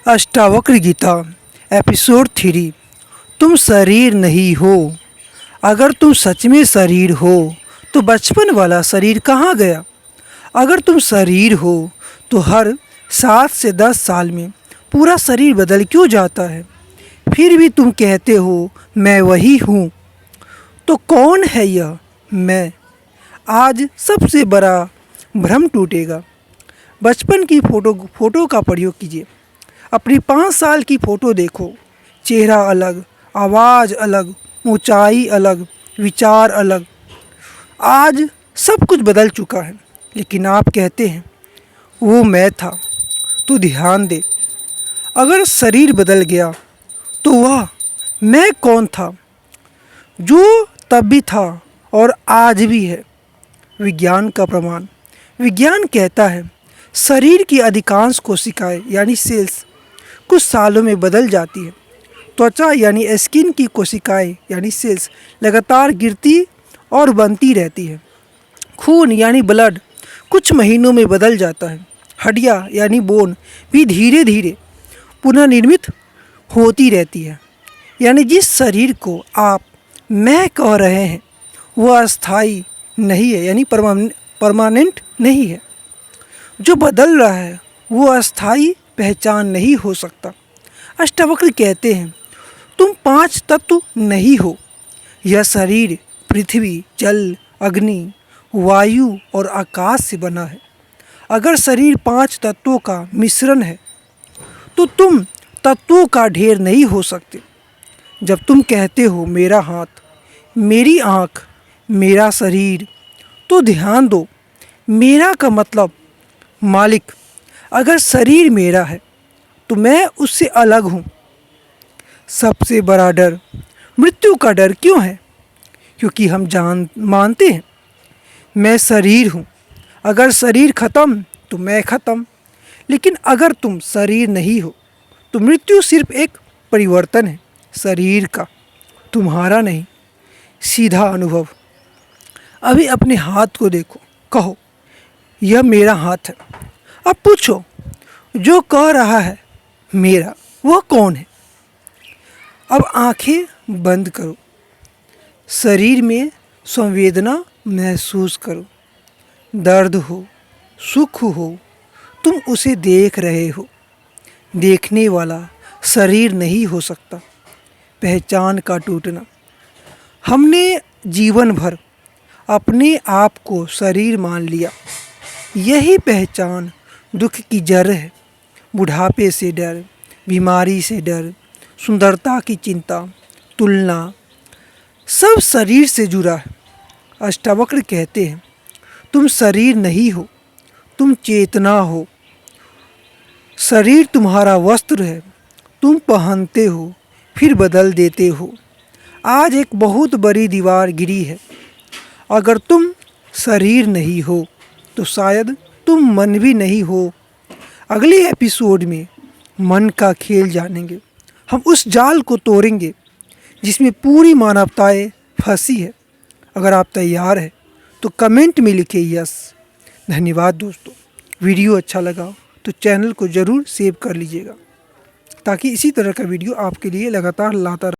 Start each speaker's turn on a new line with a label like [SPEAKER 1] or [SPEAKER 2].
[SPEAKER 1] Ashtavakra Gita episode 3। तुम शरीर नहीं हो। अगर तुम सच में शरीर हो तो बचपन वाला शरीर कहाँ गया। अगर तुम शरीर हो तो हर 7 से 10 साल में पूरा शरीर बदल क्यों जाता है। फिर भी तुम कहते हो मैं वही हूँ। तो कौन है यह मैं। आज सबसे बड़ा भ्रम टूटेगा। बचपन की फ़ोटो का प्रयोग कीजिए। अपनी 5 साल की फ़ोटो देखो। चेहरा अलग, आवाज़ अलग, ऊंचाई अलग, विचार अलग। आज सब कुछ बदल चुका है, लेकिन आप कहते हैं वो मैं था। तो ध्यान दे, अगर शरीर बदल गया तो वह मैं कौन था, जो तब भी था और आज भी है। विज्ञान का प्रमाण। विज्ञान कहता है शरीर की अधिकांश कोशिकाएं यानी सेल्स कुछ सालों में बदल जाती है। त्वचा यानी स्किन की कोशिकाएं यानी सेल्स लगातार गिरती और बनती रहती है। खून यानी ब्लड कुछ महीनों में बदल जाता है। हड्डियाँ यानी बोन भी धीरे धीरे पुनर्निर्मित होती रहती है। यानी जिस शरीर को आप मैं कह रहे हैं वह अस्थाई नहीं है, यानी परमानेंट नहीं है। जो बदल रहा है वो अस्थाई पहचान नहीं हो सकता। अष्टावक्र कहते हैं तुम 5 तत्व नहीं हो। यह शरीर पृथ्वी, जल, अग्नि, वायु और आकाश से बना है। अगर शरीर 5 तत्वों का मिश्रण है तो तुम तत्वों का ढेर नहीं हो सकते। जब तुम कहते हो मेरा हाथ, मेरी आँख, मेरा शरीर, तो ध्यान दो, मेरा का मतलब मालिक। अगर शरीर मेरा है तो मैं उससे अलग हूँ। सबसे बड़ा डर मृत्यु का डर क्यों है? क्योंकि हम मानते हैं मैं शरीर हूँ। अगर शरीर खत्म तो मैं खत्म। लेकिन अगर तुम शरीर नहीं हो तो मृत्यु सिर्फ एक परिवर्तन है शरीर का, तुम्हारा नहीं। सीधा अनुभव। अभी अपने हाथ को देखो, कहो यह मेरा हाथ है। अब पूछो जो कह रहा है मेरा, वह कौन है? अब आंखें बंद करो। शरीर में संवेदना महसूस करो। दर्द हो, सुख हो, तुम उसे देख रहे हो। देखने वाला शरीर नहीं हो सकता। पहचान का टूटना। हमने जीवन भर अपने आप को शरीर मान लिया। यही पहचान दुख की जड़ है। बुढ़ापे से डर, बीमारी से डर, सुंदरता की चिंता, तुलना, सब शरीर से जुड़ा है। अष्टावक्र कहते हैं तुम शरीर नहीं हो, तुम चेतना हो। शरीर तुम्हारा वस्त्र है, तुम पहनते हो फिर बदल देते हो। आज एक बहुत बड़ी दीवार गिरी है। अगर तुम शरीर नहीं हो तो शायद तुम मन भी नहीं हो। अगले एपिसोड में मन का खेल जानेंगे। हम उस जाल को तोड़ेंगे जिसमें पूरी मानवताएं फंसी है। अगर आप तैयार हैं तो कमेंट में लिखें यस। धन्यवाद दोस्तों। वीडियो अच्छा लगा तो चैनल को ज़रूर सेव कर लीजिएगा ताकि इसी तरह का वीडियो आपके लिए लगातार लाता रहे।